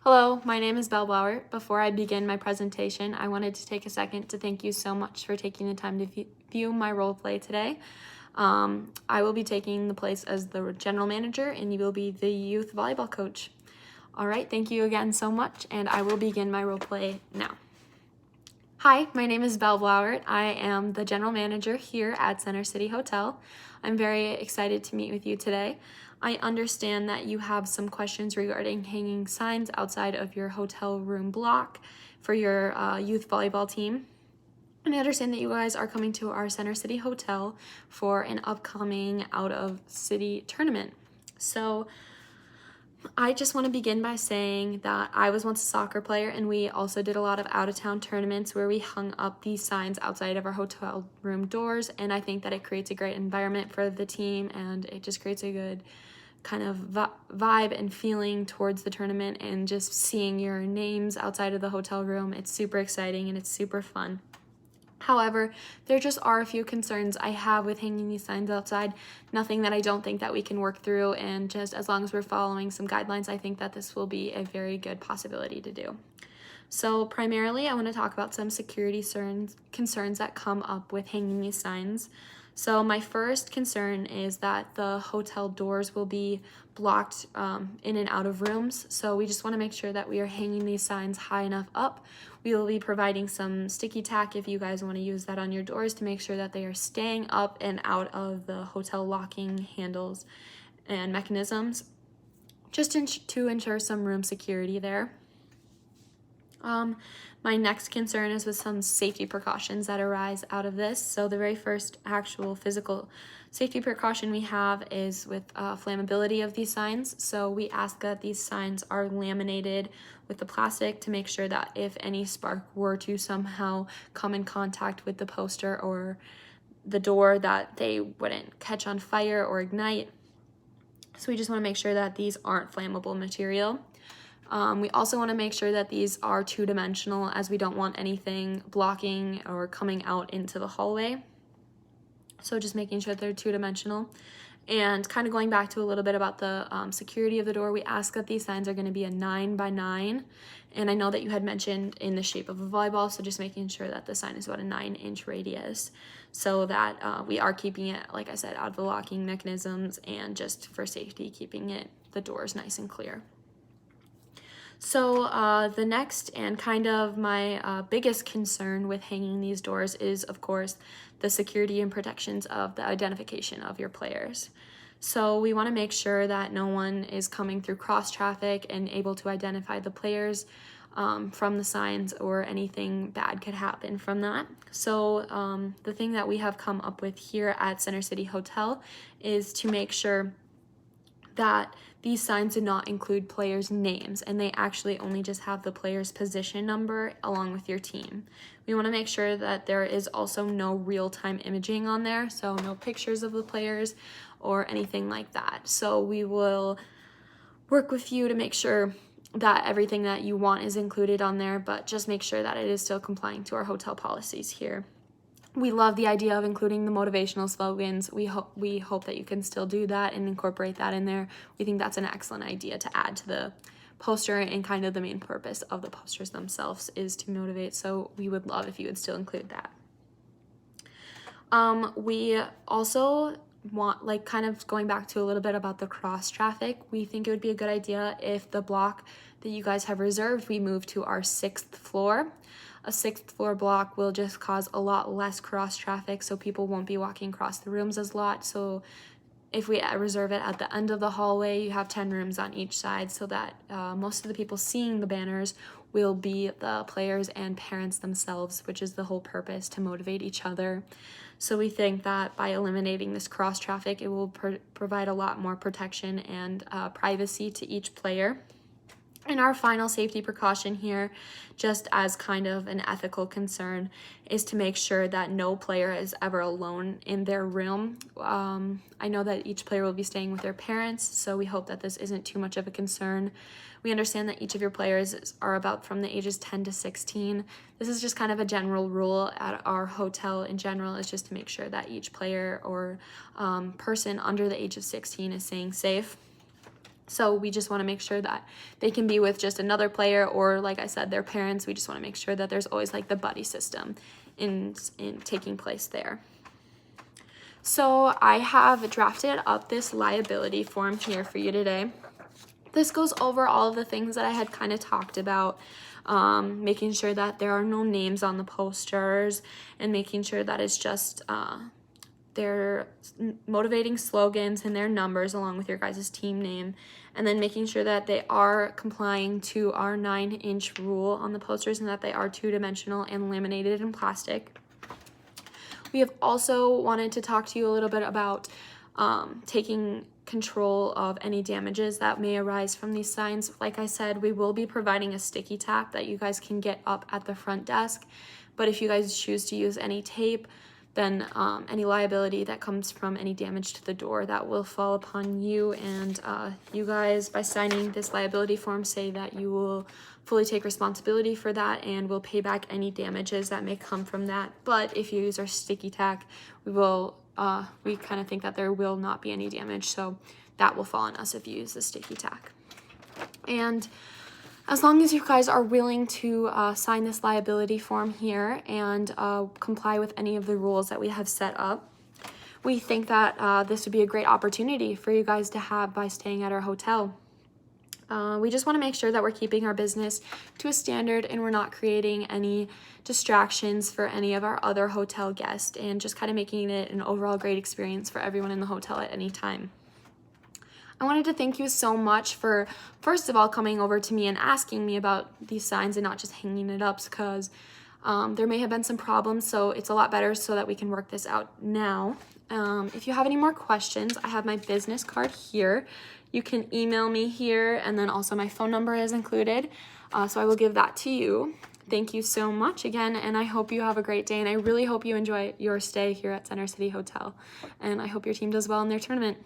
Hello, my name is Belle Blauer. Before I begin my presentation, I wanted to take a second to thank you so much for taking the time to view my role play today. I will be taking the place as the general manager and you will be the youth volleyball coach. All right, thank you again so much, and I will begin my role play now. Hi, my name is Belle Blauert. I am the general manager here at Center City Hotel. I'm very excited to meet with you today. I understand that you have some questions regarding hanging signs outside of your hotel room block for your youth volleyball team. And I understand that you guys are coming to our Center City Hotel for an upcoming out-of-city tournament. So I just want to begin by saying that I was once a soccer player, and we also did a lot of out-of-town tournaments where we hung up these signs outside of our hotel room doors, and I think that it creates a great environment for the team, and it just creates a good kind of vibe and feeling towards the tournament, and just seeing your names outside of the hotel room. It's super exciting and it's super fun. However, there just are a few concerns I have with hanging these signs outside. Nothing that I don't think that we can work through, and just as long as we're following some guidelines, I think that this will be a very good possibility to do. So primarily, I want to talk about some security concerns that come up with hanging these signs. So my first concern is that the hotel doors will be blocked in and out of rooms. So we just want to make sure that we are hanging these signs high enough up. We will be providing some sticky tack if you guys want to use that on your doors to make sure that they are staying up and out of the hotel locking handles and mechanisms, just to ensure some room security there. My next concern is with some safety precautions that arise out of this. So the very first actual physical safety precaution we have is with flammability of these signs. So we ask that these signs are laminated with the plastic to make sure that if any spark were to somehow come in contact with the poster or the door, that they wouldn't catch on fire or ignite. So we just want to make sure that these aren't flammable material. We also want to make sure that these are two-dimensional, as we don't want anything blocking or coming out into the hallway. So just making sure that they're two-dimensional. And kind of going back to a little bit about the security of the door, we ask that these signs are going to be a 9x9. And I know that you had mentioned in the shape of a volleyball, so just making sure that the sign is about a 9-inch radius, so that we are keeping it, like I said, out of the locking mechanisms, and just for safety, keeping the doors nice and clear. So the next and kind of my biggest concern with hanging these doors is, of course, the security and protections of the identification of your players. So we want to make sure that no one is coming through cross traffic and able to identify the players from the signs, or anything bad could happen from that. So the thing that we have come up with here at Center City Hotel is to make sure that these signs do not include players' names, and they actually only just have the player's position number along with your team. We want to make sure that there is also no real-time imaging on there, so no pictures of the players or anything like that. So we will work with you to make sure that everything that you want is included on there, but just make sure that it is still complying to our hotel policies here. We love the idea of including the motivational slogans. We hope that you can still do that and incorporate that in there. We think that's an excellent idea to add to the poster, and kind of the main purpose of the posters themselves is to motivate. So we would love if you would still include that. We also want, like, kind of going back to a little bit about the cross traffic, we think it would be a good idea if the block that you guys have reserved, we move to our 6th floor. A 6th floor block will just cause a lot less cross traffic, so people won't be walking across the rooms as a lot. So if we reserve it at the end of the hallway, you have 10 rooms on each side, so that most of the people seeing the banners will be the players and parents themselves, which is the whole purpose, to motivate each other. So we think that by eliminating this cross traffic, it will provide a lot more protection and privacy to each player. And our final safety precaution here, just as kind of an ethical concern, is to make sure that no player is ever alone in their room. I know that each player will be staying with their parents, so we hope that this isn't too much of a concern. We understand that each of your players are about from the ages 10 to 16. This is just kind of a general rule at our hotel in general, is just to make sure that each player or person under the age of 16 is staying safe. So we just want to make sure that they can be with just another player, or like I said, their parents. We just want to make sure that there's always like the buddy system in taking place there. So I have drafted up this liability form here for you today. This goes over all of the things that I had kind of talked about, making sure that there are no names on the posters, and making sure that it's just their motivating slogans and their numbers along with your guys' team name, and then making sure that they are complying to our 9-inch rule on the posters and that they are 2-dimensional and laminated in plastic. We have also wanted to talk to you a little bit about taking control of any damages that may arise from these signs. Like I said, we will be providing a sticky tack that you guys can get up at the front desk, but if you guys choose to use any tape, then any liability that comes from any damage to the door, that will fall upon you, and you guys, by signing this liability form, say that you will fully take responsibility for that and will pay back any damages that may come from that. But if you use our sticky tack, we kind of think that there will not be any damage, so that will fall on us if you use the sticky tack. And as long as you guys are willing to sign this liability form here and comply with any of the rules that we have set up, we think that this would be a great opportunity for you guys to have by staying at our hotel. We just want to make sure that we're keeping our business to a standard and we're not creating any distractions for any of our other hotel guests, and just kind of making it an overall great experience for everyone in the hotel at any time. I wanted to thank you so much for, first of all, coming over to me and asking me about these signs and not just hanging it up, because there may have been some problems, so it's a lot better so that we can work this out now. If you have any more questions, I have my business card here. You can email me here, and then also my phone number is included, so I will give that to you. Thank you so much again, and I hope you have a great day, and I really hope you enjoy your stay here at Center City Hotel, and I hope your team does well in their tournament.